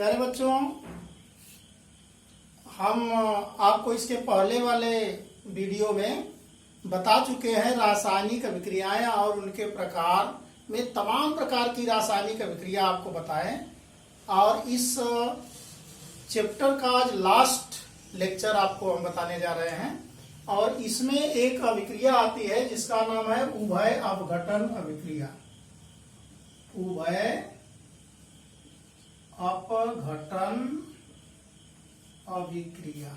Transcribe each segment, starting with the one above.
प्यारे बच्चों, हम आपको इसके पहले वाले वीडियो में बता चुके हैं रासायनिक अभिक्रियाएं और उनके प्रकार में तमाम प्रकार की रासायनिक अभिक्रिया आपको बताएं। और इस चैप्टर का आज लास्ट लेक्चर आपको हम बताने जा रहे हैं। और इसमें एक अभिक्रिया आती है जिसका नाम है उभय अपघटन अभिक्रिया। उभय अपघटन अभिक्रिया।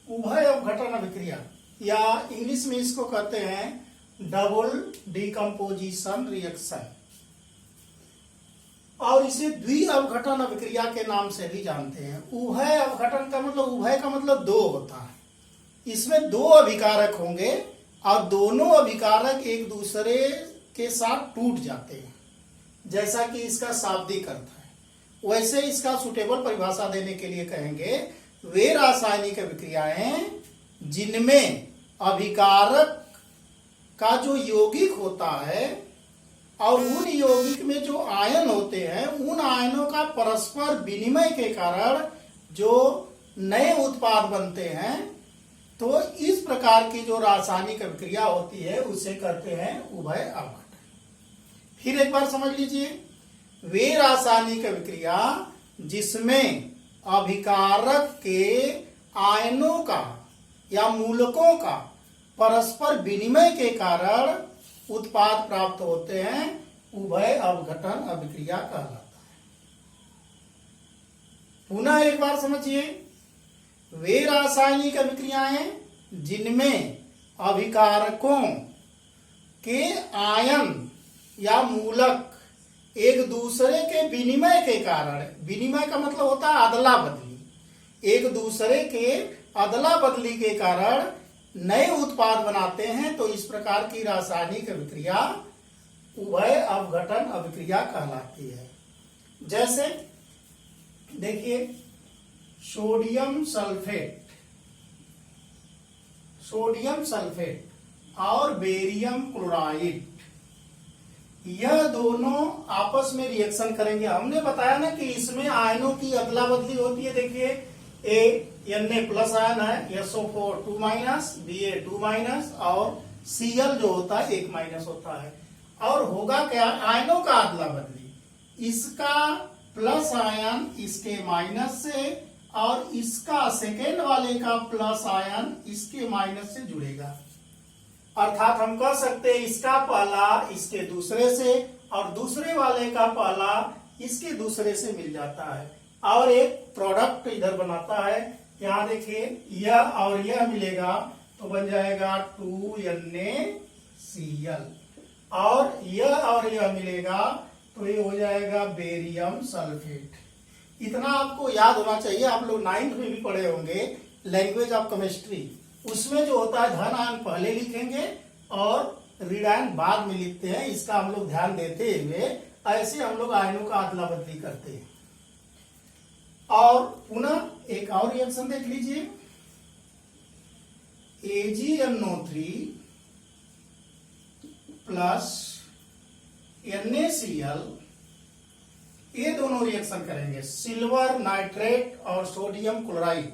उभय अपघटन अभिक्रिया या इंग्लिश में इसको कहते हैं डबल डिकम्पोजिशन रिएक्शन, और इसे द्विअवघटन अभिक्रिया के नाम से भी जानते हैं। उभय अपघटन का मतलब, उभय का मतलब दो होता है। इसमें दो अभिकारक होंगे और दोनों अभिकारक एक दूसरे के साथ टूट जाते हैं, जैसा कि इसका शाब्दिक अर्थ है। वैसे इसका सुटेबल परिभाषा देने के लिए कहेंगे वे रासायनिक अभिक्रियाएं जिनमें अभिकारक का जो यौगिक होता है और उन यौगिक में जो आयन होते हैं, उन आयनों का परस्पर विनिमय के कारण जो नए उत्पाद बनते हैं, तो इस प्रकार की जो रासायनिक अभिक्रिया होती है उसे कहते हैं उभय अपघटन। फिर एक बार समझ लीजिए, वे रासायनिक अभिक्रिया जिसमें अभिकारक के आयनों का या मूलकों का परस्पर विनिमय के कारण उत्पाद प्राप्त होते हैं, उभय अपघटन अभिक्रिया कहलाता है। पुनः एक बार समझिए, वे रासायनिक अभिक्रियाएं जिनमें अभिकारकों के आयन या मूलक एक दूसरे के विनिमय के कारण, विनिमय का मतलब होता है अदला बदली, एक दूसरे के अदला बदली के कारण नए उत्पाद बनाते हैं, तो इस प्रकार की रासायनिक अभिक्रिया उभय अपघटन अभिक्रिया कहलाती है। जैसे देखिए, सोडियम सल्फेट और बेरियम क्लोराइड, यह दोनों आपस में रिएक्शन करेंगे। हमने बताया ना कि इसमें आयनों की अदला बदली होती है। देखिए, Na प्लस आयन है, SO4 2 माइनस, Ba 2 माइनस और Cl जो होता है 1 माइनस होता है। और होगा क्या, आयनों का अदला बदली, इसका प्लस आयन इसके माइनस से और इसका सेकेंड वाले का प्लस आयन इसके माइनस से जुड़ेगा। अर्थात हम कह सकते हैं इसका पहला इसके दूसरे से और दूसरे वाले का पहला इसके दूसरे से मिल जाता है और एक प्रोडक्ट इधर बनाता है। यहाँ देखिए, यह और यह मिलेगा तो बन जाएगा 2NaCl, और यह मिलेगा तो ये हो जाएगा बेरियम सल्फेट। इतना आपको याद होना चाहिए। आप लोग 9th में भी पढ़े होंगे लैंग्वेज ऑफ केमिस्ट्री, उसमें जो होता है धन आयन पहले लिखेंगे और ऋण आयन बाद में लिखते हैं। इसका हम लोग ध्यान देते हुए ऐसे हम लोग आयनों का अदला बदली करते हैं। और पुनः एक और रिएक्शन देख लीजिए, AgNO3 प्लस NaCl, ये दोनों रिएक्शन करेंगे। सिल्वर नाइट्रेट और सोडियम क्लोराइड,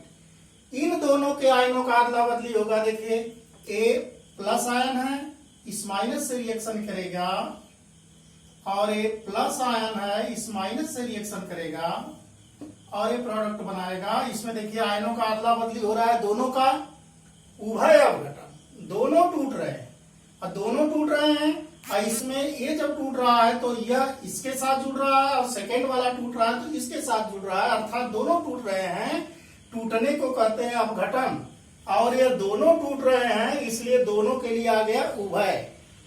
इन दोनों के आयनों का अदला बदली होगा। देखिए, A प्लस आयन है, इस माइनस से रिएक्शन करेगा, और A प्लस आयन है, इस माइनस से रिएक्शन करेगा और ये प्रोडक्ट बनाएगा। इसमें देखिए आयनों का अदला बदली हो रहा है, दोनों का उभय अपघटन, दोनों टूट रहे हैं और दोनों टूट रहे हैं। और इसमें ये जब टूट रहा है तो यह इसके साथ जुड़ रहा है और सेकेंड वाला टूट रहा है तो इसके साथ जुड़ रहा है, अर्थात दोनों टूट रहे हैं। टूटने को कहते हैं अपघटन, और ये दोनों टूट रहे हैं, इसलिए दोनों के लिए आ गया उभय।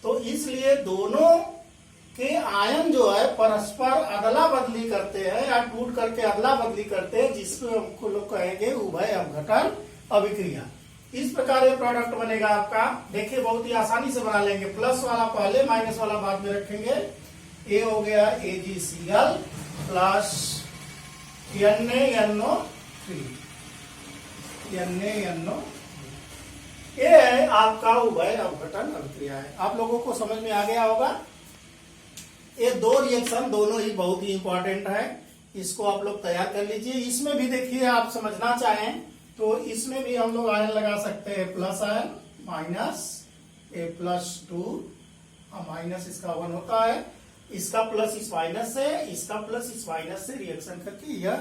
तो इसलिए दोनों के आयन जो है परस्पर अदला बदली करते हैं या टूट करके अदला बदली करते हैं, जिसको हमको लोग कहेंगे उभय अपघटन अभिक्रिया। इस प्रकार ये प्रोडक्ट बनेगा आपका। देखिए, बहुत ही आसानी से बना लेंगे। प्लस वाला पहले, माइनस वाला बाद में रखेंगे। ये हो गया AgCl प्लस NaNO3, ये है आपका उभय अवघटन अभिक्रिया है। आप लोगों को समझ में आ गया होगा। ये दो रिएक्शन दोनों ही बहुत ही इंपॉर्टेंट है, इसको आप लोग तैयार कर लीजिए। इसमें भी देखिए, आप समझना चाहें तो इसमें भी हम लोग आयन लगा सकते हैं, plus ion minus A+2 minus इसका 1 होता है, इसका प्लस इस माइनस से, इसका प्लस इस माइनस से रिएक्शन करके यह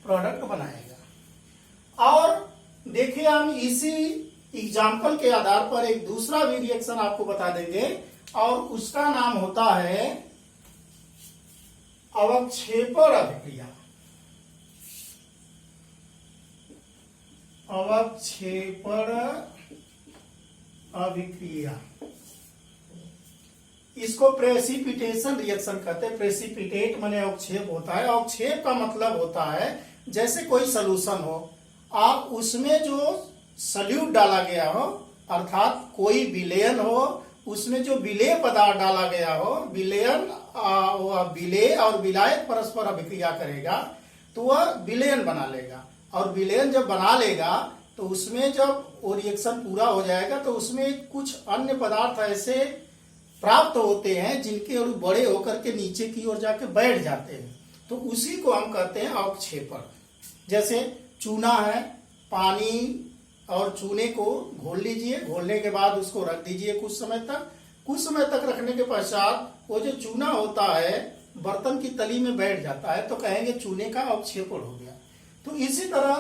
प्रोडक्ट बनाएगा। और देखिए, हम इसी एग्जाम्पल के आधार पर एक दूसरा भी रिएक्शन आपको बता देंगे और उसका नाम होता है अवक्षेपण अभिक्रिया। अवक्षेपण अभिक्रिया, इसको प्रेसिपिटेशन रिएक्शन कहते हैं। प्रेसिपिटेट माने अवक्षेप होता है। अवक्षेप का मतलब होता है जैसे कोई सॉल्यूशन हो, आप उसमें जो सल्यूट डाला गया हो, अर्थात कोई विलयन हो, उसमें जो विलेय पदार्थ डाला गया हो, विलयन विलेय और विलायक परस्पर अभिक्रिया करेगा तो वह विलयन बना लेगा। और विलयन जब बना लेगा तो उसमें जब वो रिएक्शन पूरा हो जाएगा तो उसमें कुछ अन्य पदार्थ ऐसे प्राप्त होते हैं जिनके और बड़े होकर के नीचे की ओर जाके बैठ जाते हैं, तो उसी को हम कहते हैं अवक्षेपण। जैसे चूना है, पानी और चूने को घोल लीजिए, घोलने के बाद उसको रख दीजिए कुछ समय तक। कुछ समय तक रखने के पश्चात वो जो चूना होता है बर्तन की तली में बैठ जाता है, तो कहेंगे चूने का अवक्षेपण हो गया। तो इसी तरह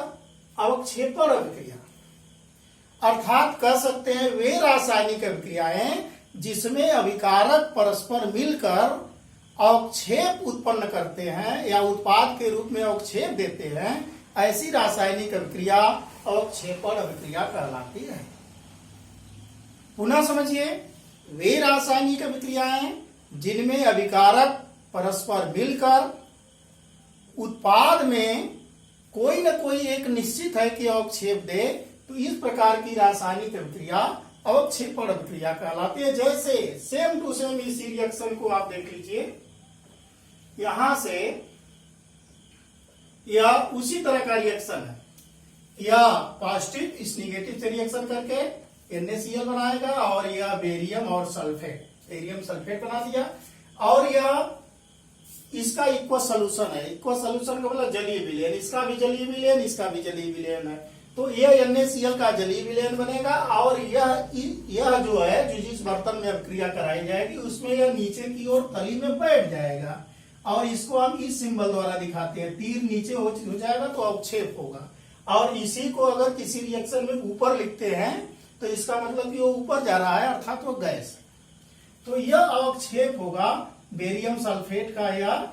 अवक्षेपण अभिक्रिया अर्थात कह सकते हैं वे रासायनिक अभिक्रियाएं जिसमें अभिकारक परस्पर मिलकर अवक्षेप उत्पन्न करते हैं या उत्पाद के रूप में अवक्षेप देते हैं, ऐसी रासायनिक अभिक्रिया अवक्षेपण अभिक्रिया कहलाती है। पुनः समझिए, वे रासायनिक अभिक्रियाएं जिनमें अभिकारक परस्पर मिलकर उत्पाद में कोई न कोई एक निश्चित है कि अवक्षेप दे, तो इस प्रकार की रासायनिक अभिक्रिया अवक्षेपण अभिक्रिया कहलाती है। जैसे सेम टू सेम इसी रिएक्शन को आप देख लीजिए, यहां से यह उसी तरह का रिएक्शन है। यह पॉजिटिव इस निगेटिव से रिएक्शन करके NaCl बनाएगा और यह बेरियम और सल्फेट, बेरियम सल्फेट बना दिया। और यह इसका इक्वस सोल्यूशन है। इक्वस सोल्यूशन का मतलब जलीय विलयन, इसका भी जलीय विलयन, इसका भी जलीय विलयन है, तो यह NaCl का जलीय विलयन बनेगा। और यह जो है जो जिस बर्तन में अभिक्रिया कराई जाएगी उसमें यह नीचे की ओर तली में बैठ जाएगा और इसको हम इस सिंबल द्वारा दिखाते हैं। तीर नीचे हो जाएगा तो अवक्षेप होगा। और इसी को अगर किसी रिएक्शन में ऊपर लिखते हैं तो इसका मतलब कि वो ऊपर जा रहा है, अर्थात वो गैस है। तो यह अवक्षेप होगा, बेरियम सल्फेट का यह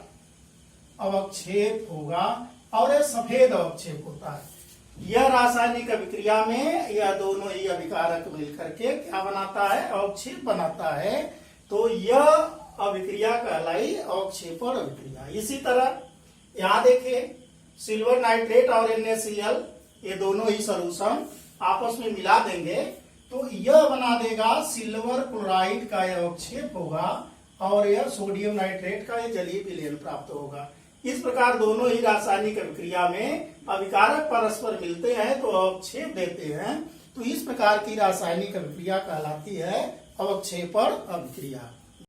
अवक्षेप होगा और यह सफेद अवक्षेप होता है। यह रासायनिक अभिक्रिया में यह दोनों ही अभिकारक मिलकर के क्या बनाता है, अवक्षेप बनाता है। तो यह अभिक्रिया कहलाई अवक्षेपण अभिक्रिया। इसी तरह यहां देखिए, सिल्वर नाइट्रेट और NaCl ये दोनों ही सॉल्यूशन आपस में मिला देंगे तो यह बना देगा सिल्वर क्लोराइड का यह अवक्षेप होगा और यह सोडियम नाइट्रेट का यह जलीय विलयन प्राप्त होगा। इस प्रकार दोनों ही रासायनिक अभिक्रिया में अभिकारक परस्पर मिलते हैं तो अवक्षेप देते हैं। तो इस प्रकार की रासायनिक अभिक्रिया कहलाती है अवक्षेपण अभिक्रिया।